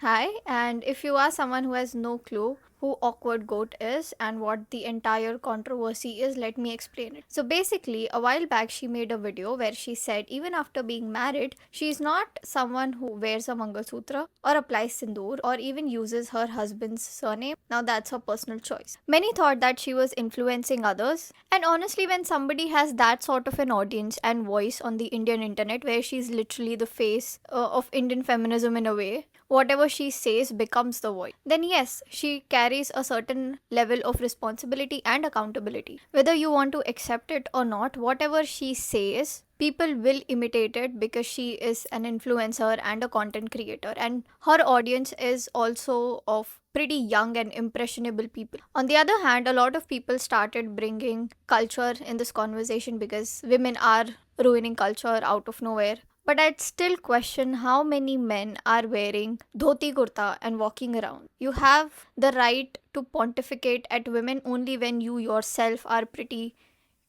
Hi, and if you are someone who has no clue who Awkward Goat is and what the entire controversy is, let me explain it. So basically, a while back she made a video where she said even after being married, she's not someone who wears a Mangalsutra or applies sindoor or even uses her husband's surname. Now that's her personal choice. Many thought that she was influencing others, and honestly, when somebody has that sort of an audience and voice on the Indian internet where she's literally the face of Indian feminism in a way, whatever she says becomes the voice, then yes, she carries a certain level of responsibility and accountability. Whether you want to accept it or not, whatever she says, people will imitate it because she is an influencer and a content creator, and her audience is also of pretty young and impressionable people. On the other hand, a lot of people started bringing culture in this conversation because women are ruining culture out of nowhere, but I'd still question how many men are wearing dhoti kurta and walking around. You have the right to pontificate at women only when you yourself are pretty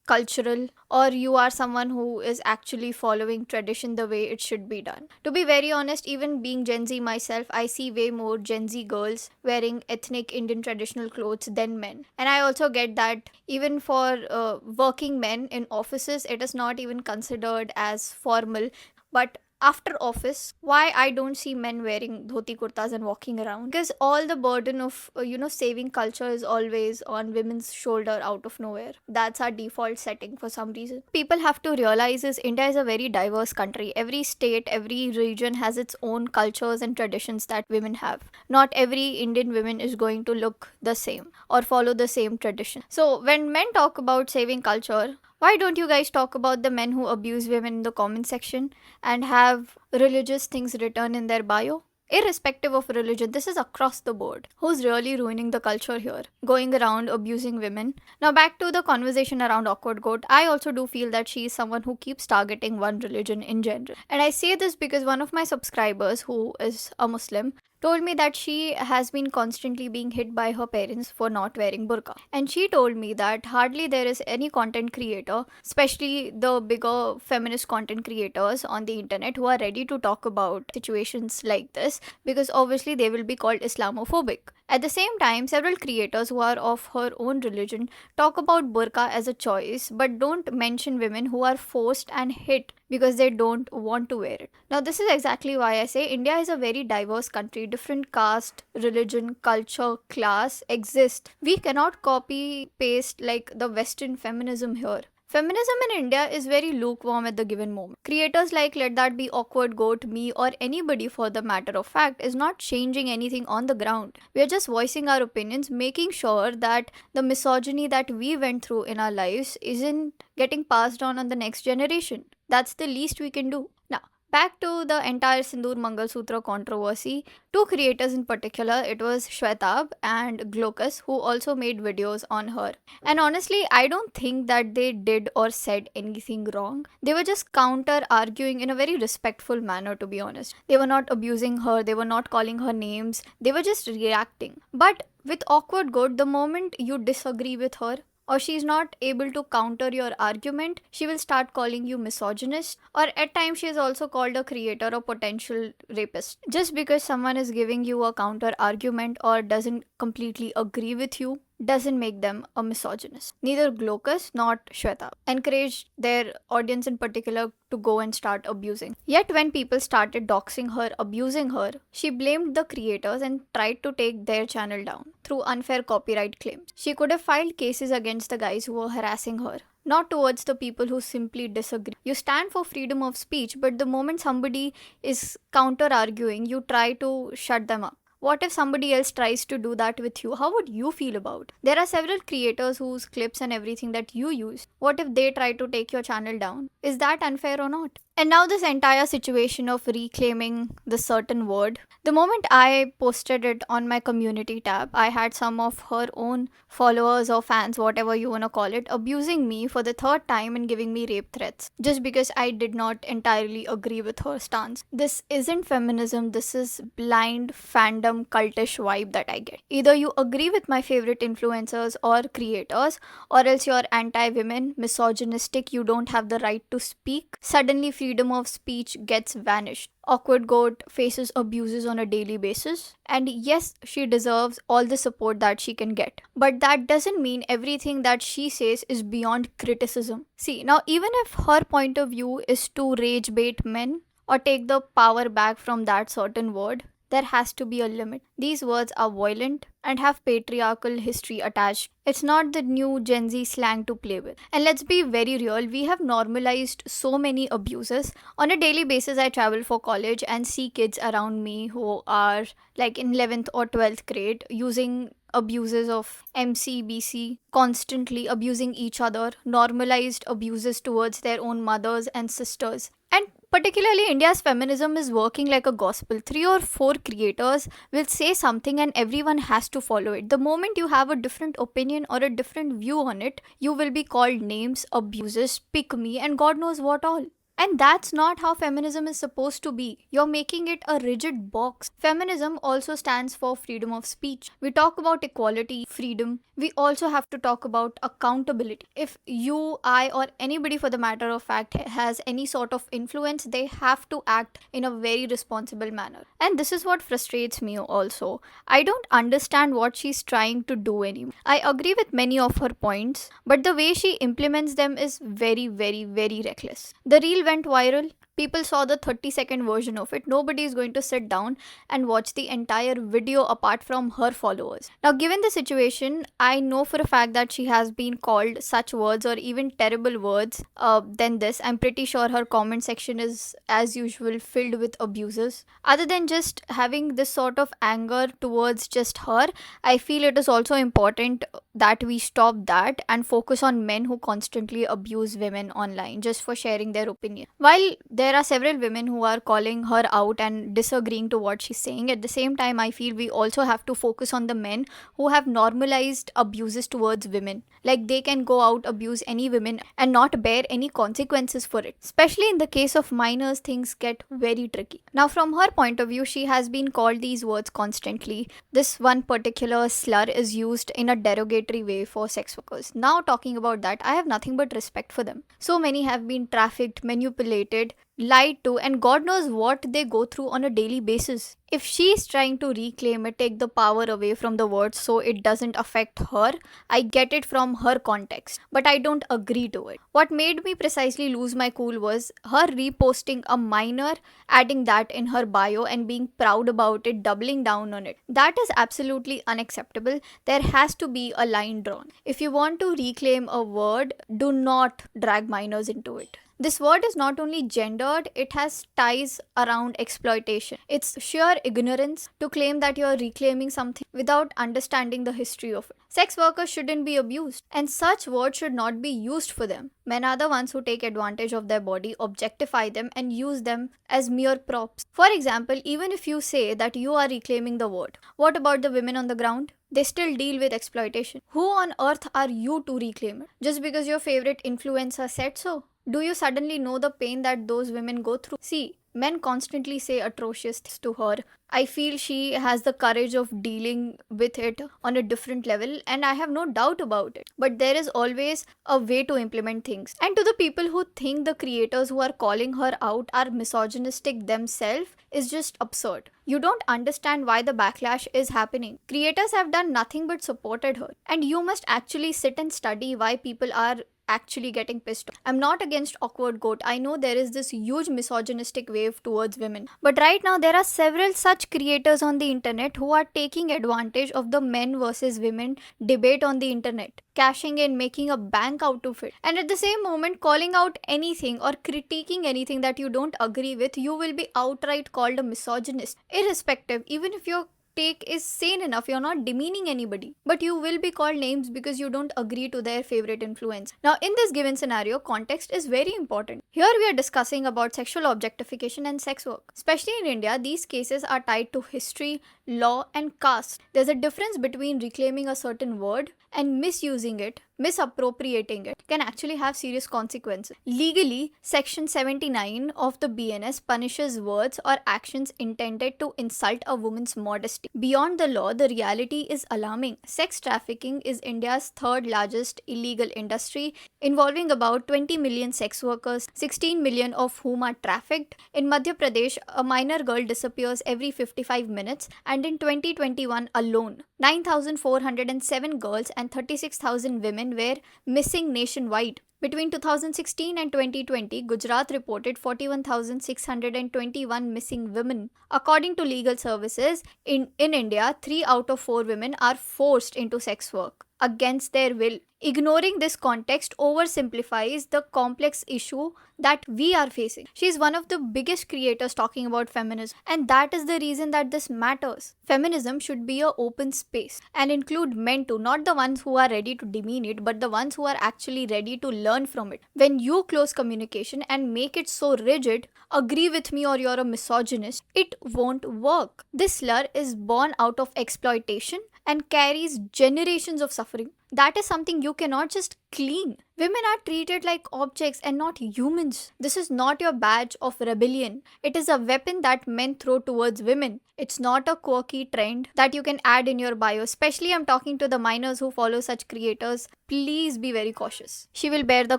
cultural or you are someone who is actually following tradition the way it should be done. To be very honest, even being Gen Z myself, I see way more Gen Z girls wearing ethnic Indian traditional clothes than men. And I also get that even for working men in offices, it is not even considered as formal. But after office, why I don't see men wearing dhoti kurtas and walking around? Because all the burden of saving culture is always on women's shoulder out of nowhere. That's our default setting for some reason. People have to realize is India is a very diverse country. Every state, every region has its own cultures and traditions that women have. Not every Indian woman is going to look the same or follow the same tradition. So when men talk about saving culture, why don't you guys talk about the men who abuse women in the comment section and have religious things written in their bio? Irrespective of religion, this is across the board. Who's really ruining the culture here? Going around abusing women. Now, back to the conversation around Awkward Goat. I also do feel that she is someone who keeps targeting one religion in general. And I say this because one of my subscribers, who is a Muslim, told me that she has been constantly being hit by her parents for not wearing burqa. And she told me that hardly there is any content creator, especially the bigger feminist content creators on the internet, who are ready to talk about situations like this because obviously they will be called Islamophobic. At the same time, several creators who are of her own religion talk about burqa as a choice but don't mention women who are forced and hit because they don't want to wear it. Now, this is exactly why I say India is a very diverse country. Different caste, religion, culture, class exist. We cannot copy paste like the Western feminism here. Feminism in India is very lukewarm at the given moment. Creators like Let That Be Awkward Goat, me, or anybody for the matter of fact is not changing anything on the ground. We are just voicing our opinions, making sure that the misogyny that we went through in our lives isn't getting passed on the next generation. That's the least we can do. Now, back to the entire Sindoor Mangalsutra controversy. Two creators in particular, it was Shwetab and Glokus, who also made videos on her. And honestly, I don't think that they did or said anything wrong. They were just counter arguing in a very respectful manner, to be honest. They were not abusing her, they were not calling her names, they were just reacting. But with Awkward Good, the moment you disagree with her, or she's not able to counter your argument, she will start calling you misogynist, or at times she is also called a creator or potential rapist. Just because someone is giving you a counter argument or doesn't completely agree with you doesn't make them a misogynist. Neither Glokus nor Shweta encouraged their audience in particular to go and start abusing. Yet when people started doxing her, abusing her, she blamed the creators and tried to take their channel down through unfair copyright claims. She could have filed cases against the guys who were harassing her, not towards the people who simply disagree. You stand for freedom of speech, but the moment somebody is counter arguing, you try to shut them up. What if somebody else tries to do that with you? How would you feel about? There are several creators whose clips and everything that you use. What if they try to take your channel down? Is that unfair or not? And now this entire situation of reclaiming the certain word. The moment I posted it on my community tab, I had some of her own followers or fans, whatever you wanna call it, abusing me for the third time and giving me rape threats just because I did not entirely agree with her stance. This isn't feminism, this is blind fandom cultish vibe that I get. Either you agree with my favorite influencers or creators, or else you're anti-women, misogynistic, you don't have the right to speak. Suddenly freedom of speech gets vanished. Awkward Goat faces abuses on a daily basis, and yes, she deserves all the support that she can get. But that doesn't mean everything that she says is beyond criticism. See, now, even if her point of view is to rage bait men or take the power back from that certain word, there has to be a limit. These words are violent and have patriarchal history attached. It's not the new Gen Z slang to play with. And let's be very real, we have normalized so many abuses. On a daily basis, I travel for college and see kids around me who are like in 11th or 12th grade using abuses of MCBC, constantly abusing each other, normalized abuses towards their own mothers and sisters. And particularly, India's feminism is working like a gospel. Three or four creators will say something and everyone has to follow it. The moment you have a different opinion or a different view on it, you will be called names, abuses, pick me, and God knows what all. And that's not how feminism is supposed to be. You're making it a rigid box. Feminism also stands for freedom of speech. We talk about equality, freedom. We also have to talk about accountability. If you, I, or anybody for the matter of fact has any sort of influence, they have to act in a very responsible manner. And this is what frustrates me also. I don't understand what she's trying to do anymore. I agree with many of her points, but the way she implements them is very, very, very reckless. The reel went viral. People saw the 30-second version of it. Nobody is going to sit down and watch the entire video apart from her followers. Now, given the situation, I know for a fact that she has been called such words or even terrible words than this. I'm pretty sure her comment section is, as usual, filled with abuses. Other than just having this sort of anger towards just her, I feel it is also important that we stop that and focus on men who constantly abuse women online just for sharing their opinion. While there are several women who are calling her out and disagreeing to what she's saying, at the same time, I feel we also have to focus on the men who have normalized abuses towards women. Like they can go out, abuse any women and not bear any consequences for it. Especially in the case of minors, things get very tricky. Now, from her point of view, she has been called these words constantly. This one particular slur is used in a derogatory way for sex workers. Now, talking about that, I have nothing but respect for them. So many have been trafficked, manipulated, lied to, and God knows what they go through on a daily basis. If she's trying to reclaim it, take the power away from the words so it doesn't affect her, I get it from her context, but I don't agree to it. What made me precisely lose my cool was her reposting a minor, adding that in her bio and being proud about it, doubling down on it. That is absolutely unacceptable. There has to be a line drawn. If you want to reclaim a word, do not drag minors into it. This word is not only gendered, it has ties around exploitation. It's sheer ignorance to claim that you're reclaiming something without understanding the history of it. Sex workers shouldn't be abused, and such words should not be used for them. Men are the ones who take advantage of their body, objectify them, and use them as mere props. For example, even if you say that you are reclaiming the word, what about the women on the ground? They still deal with exploitation. Who on earth are you to reclaim it? Just because your favorite influencer said so? Do you suddenly know the pain that those women go through? See, men constantly say atrocious things to her. I feel she has the courage of dealing with it on a different level, and I have no doubt about it. But there is always a way to implement things. And to the people who think the creators who are calling her out are misogynistic themselves is just absurd. You don't understand why the backlash is happening. Creators have done nothing but supported her. And you must actually sit and study why people are actually getting pissed off. I'm not against Awkward Goat. I know there is this huge misogynistic wave towards women. But right now there are several such creators on the internet who are taking advantage of the men versus women debate on the internet, cashing in, making a bank out of it. And at the same moment, calling out anything or critiquing anything that you don't agree with, you will be outright called a misogynist. Irrespective, even if your take is sane enough, you're not demeaning anybody, but you will be called names because you don't agree to their favorite influence. Now, in this given scenario, context is very important. Here we are discussing about sexual objectification and sex work. Especially in India, these cases are tied to history, law, and caste. There's a difference between reclaiming a certain word and misusing it misappropriating it can actually have serious consequences. Legally, Section 79 of the BNS punishes words or actions intended to insult a woman's modesty. Beyond the law, the reality is alarming. Sex trafficking is India's third largest illegal industry, involving about 20 million sex workers, 16 million of whom are trafficked. In Madhya Pradesh, a minor girl disappears every 55 minutes, and in 2021 alone, 9,407 girls and 36,000 women were missing nationwide. Between 2016 and 2020, Gujarat reported 41,621 missing women. According to legal services, in India, 3 out of 4 women are forced into sex work against their will. Ignoring this context oversimplifies the complex issue that we are facing. She is one of the biggest creators talking about feminism, and that is the reason that this matters. Feminism should be an open space and include men too, not the ones who are ready to demean it, but the ones who are actually ready to learn from it. When you close communication and make it so rigid, agree with me or you're a misogynist, it won't work. This slur is born out of exploitation and carries generations of suffering. That is something you cannot just clean. Women are treated like objects and not humans. This is not your badge of rebellion. It is a weapon that men throw towards women. It's not a quirky trend that you can add in your bio. Especially, I'm talking to the minors who follow such creators. Please be very cautious. She will bear the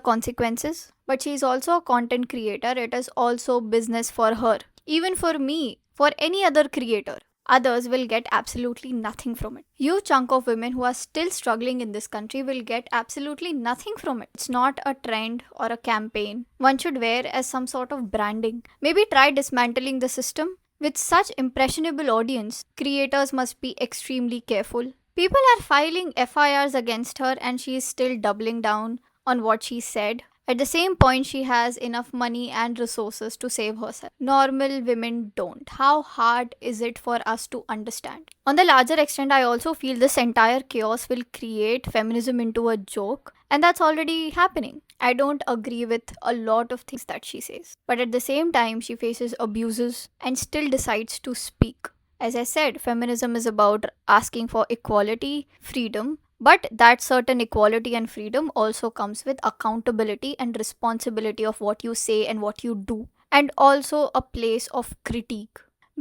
consequences, but she is also a content creator. It is also business for her. Even for me, for any other creator. Others will get absolutely nothing from it. Huge chunk of women who are still struggling in this country will get absolutely nothing from it. It's not a trend or a campaign one should wear as some sort of branding. Maybe try dismantling the system. With such impressionable audience, creators must be extremely careful. People are filing FIRs against her and she is still doubling down on what she said. At the same point, she has enough money and resources to save herself. Normal women don't. How hard is it for us to understand? On the larger extent, I also feel this entire chaos will create feminism into a joke, and that's already happening. I don't agree with a lot of things that she says, but at the same time, she faces abuses and still decides to speak. As I said, feminism is about asking for equality, freedom, but that certain equality and freedom also comes with accountability and responsibility of what you say and what you do, and also a place of critique.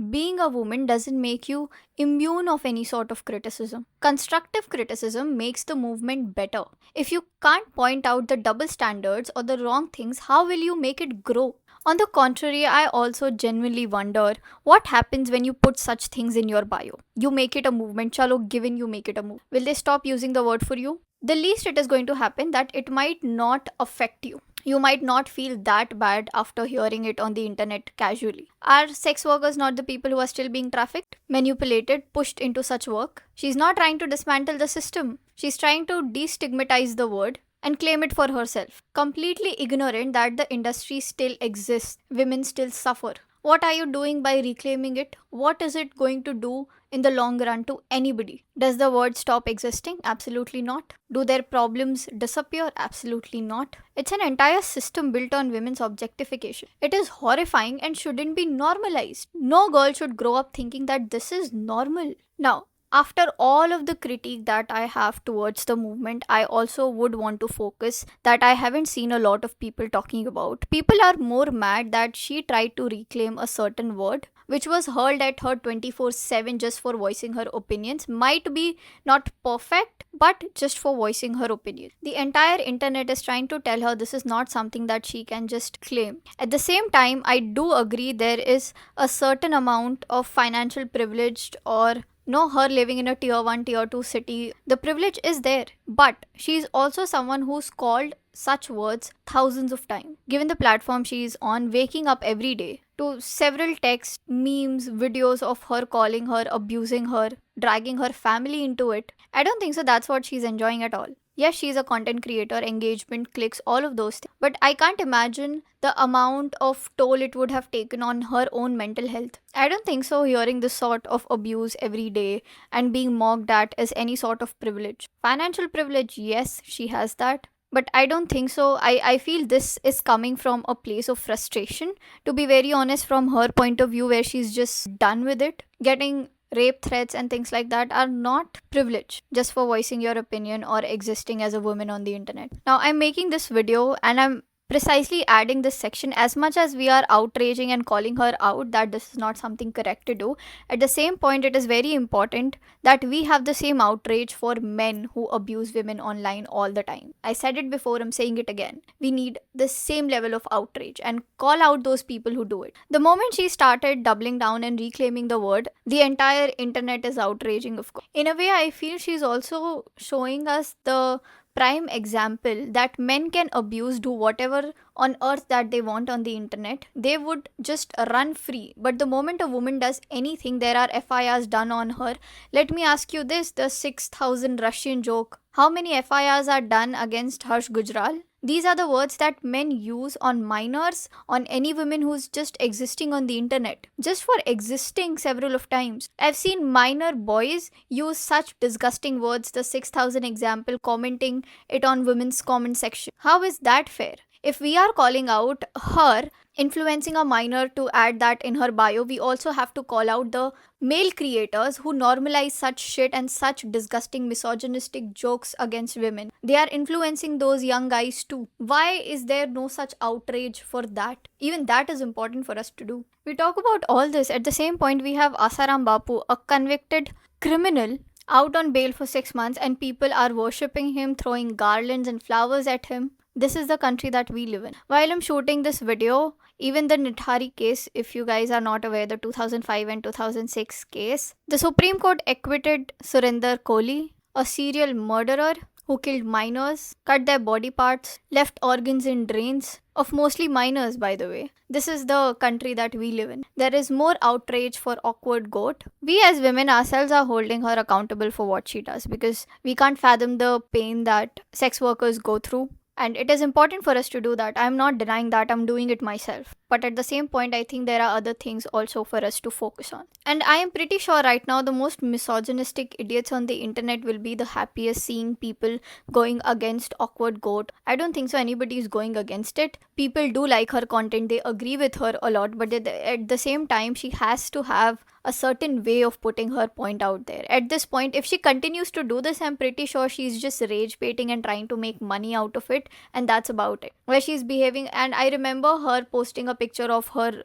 Being a woman doesn't make you immune of any sort of criticism. Constructive criticism makes the movement better. If you can't point out the double standards or the wrong things, how will you make it grow? On the contrary, I also genuinely wonder what happens when you put such things in your bio. You make it a movement, chalo, given you make it a move. Will they stop using the word for you? The least it is going to happen that it might not affect you. You might not feel that bad after hearing it on the internet casually. Are sex workers not the people who are still being trafficked, manipulated, pushed into such work? She's not trying to dismantle the system. She's trying to destigmatize the word and claim it for herself, completely ignorant that the industry still exists, women still suffer. What are you doing by reclaiming it? What is it going to do in the long run to anybody? Does the word stop existing? Absolutely not. Do their problems disappear? Absolutely not. It's an entire system built on women's objectification. It is horrifying and shouldn't be normalized. No girl should grow up thinking that this is normal. Now, after all of the critique that I have towards the movement, I also would want to focus that I haven't seen a lot of people talking about. People are more mad that she tried to reclaim a certain word which was hurled at her 24/7 just for voicing her opinions. Might be not perfect, but just for voicing her opinion. The entire internet is trying to tell her this is not something that she can just claim. At the same time, I do agree there is a certain amount of financial privilege or her living in a tier 1, tier 2 city. The privilege is there, but she's also someone who's called such words thousands of times. Given the platform she's on, waking up every day to several texts, memes, videos of her calling her, abusing her, dragging her family into it, I don't think so that's what she's enjoying at all. Yes, she's a content creator, engagement, clicks, all of those things. But I can't imagine the amount of toll it would have taken on her own mental health. I don't think so hearing this sort of abuse every day and being mocked at is any sort of privilege. Financial privilege, yes, she has that. But I don't think so. I feel this is coming from a place of frustration. To be very honest, from her point of view, where she's just done with it, getting rape threats and things like that are not privilege just for voicing your opinion or existing as a woman on the internet. Now, I'm making this video and I'm precisely adding this section. As much as we are outraging and calling her out that this is not something correct to do, at the same point, it is very important that we have the same outrage for men who abuse women online all the time. I said it before, I'm saying it again. We need the same level of outrage and call out those people who do it. The moment she started doubling down and reclaiming the word, the entire internet is outraging, of course. In a way, I feel she's also showing us the prime example that men can abuse, do whatever on earth that they want on the internet. They would just run free. But the moment a woman does anything, there are FIRs done on her. Let me ask you this, the 6,000 Russian joke. How many FIRs are done against Harsh Gujral? These are the words that men use on minors, on any woman who's just existing on the internet. Just for existing several of times. I've seen minor boys use such disgusting words, the 6,000 example, commenting it on women's comment section. How is that fair? If we are calling out her influencing a minor to add that in her bio, we also have to call out the male creators who normalize such shit and such disgusting misogynistic jokes against women. They are influencing those young guys too. Why is there no such outrage for that? Even that is important for us to do. We talk about all this. At the same point, we have Asaram Bapu, a convicted criminal, out on bail for 6 months, and people are worshipping him, throwing garlands and flowers at him. This is the country that we live in. While I'm shooting this video, even the Nithari case, if you guys are not aware, the 2005 and 2006 case, the Supreme Court acquitted Surinder Kohli, a serial murderer who killed minors, cut their body parts, left organs in drains, of mostly minors, by the way. This is the country that we live in. There is more outrage for awkward goat. We as women ourselves are holding her accountable for what she does because we can't fathom the pain that sex workers go through. And it is important for us to do that. I'm not denying that, I'm doing it myself. But at the same point, I think there are other things also for us to focus on. And I am pretty sure right now the most misogynistic idiots on the internet will be the happiest seeing people going against awkward goat. I don't think so anybody is going against it. People do like her content, they agree with her a lot, but at the same time, she has to have a certain way of putting her point out there. At this point, if she continues to do this, I'm pretty sure she's just rage baiting and trying to make money out of it, and that's about it. Where she's behaving, and I remember her posting a picture of her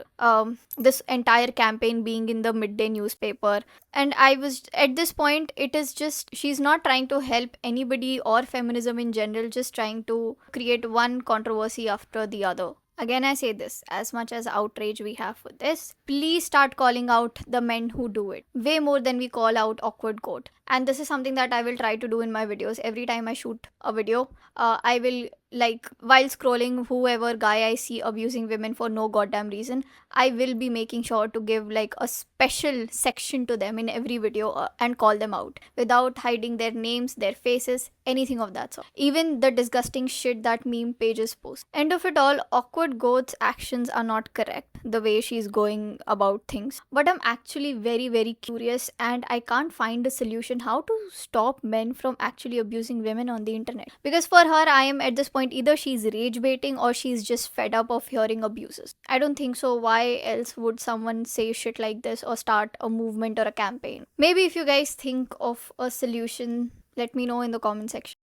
this entire campaign being in the midday newspaper, and I was at this point, it is just she's not trying to help anybody or feminism in general, just trying to create one controversy after the other. Again, I say this, as much as outrage we have for this, please start calling out the men who do it. Way more than we call out awkward goat. And this is something that I will try to do in my videos. Every time I shoot a video, I will, like, while scrolling, whoever guy I see abusing women for no goddamn reason, I will be making sure to give like a special section to them in every video and call them out without hiding their names, their faces, anything of that sort. Even the disgusting shit that meme pages post. End of it all, awkward goat's actions are not correct the way she's going about things. But I'm actually very, very curious and I can't find a solution how to stop men from actually abusing women on the internet. Because for her, I am at this point, either she's rage baiting or she's just fed up of hearing abuses. I don't think so. Why else would someone say shit like this or start a movement or a campaign? Maybe if you guys think of a solution, let me know in the comment section.